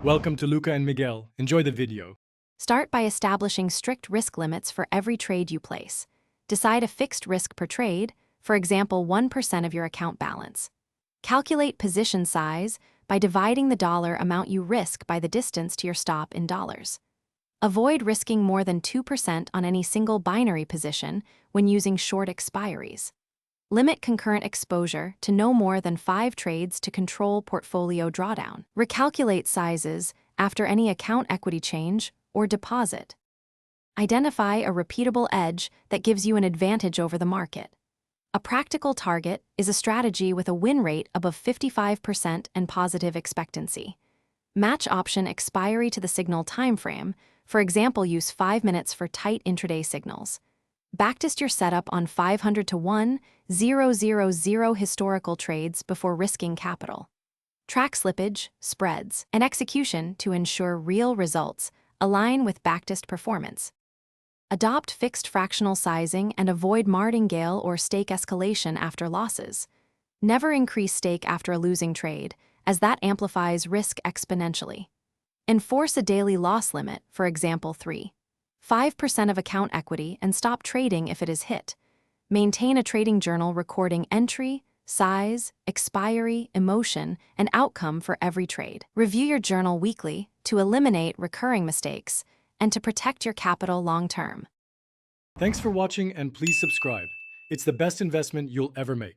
Welcome to Luca and Miguel. Enjoy the video. Start by establishing strict risk limits for every trade you place. Decide a fixed risk per trade, for example 1% of your account balance. Calculate position size by dividing the dollar amount you risk by the distance to your stop in dollars. Avoid risking more than 2% on any single binary position when using short expiries. Limit concurrent exposure to no more than 5 trades to control portfolio drawdown. Recalculate sizes after any account equity change or deposit. Identify a repeatable edge that gives you an advantage over the market. A practical target is a strategy with a win rate above 55% and positive expectancy. Match option expiry to the signal timeframe, for example use 5 minutes for tight intraday signals. Backtest your setup on 500 to 1, 000 historical trades before risking capital. Track slippage, spreads, and execution to ensure real results align with backtest performance. Adopt fixed fractional sizing and avoid martingale or stake escalation after losses. Never increase stake after a losing trade, as that amplifies risk exponentially. Enforce a daily loss limit, for example 5% of account equity, and stop trading if it is hit. Maintain a trading journal recording entry, size, expiry, emotion, and outcome for every trade. Review your journal weekly to eliminate recurring mistakes and to protect your capital long-term. Thanks for watching and please subscribe. It's the best investment you'll ever make.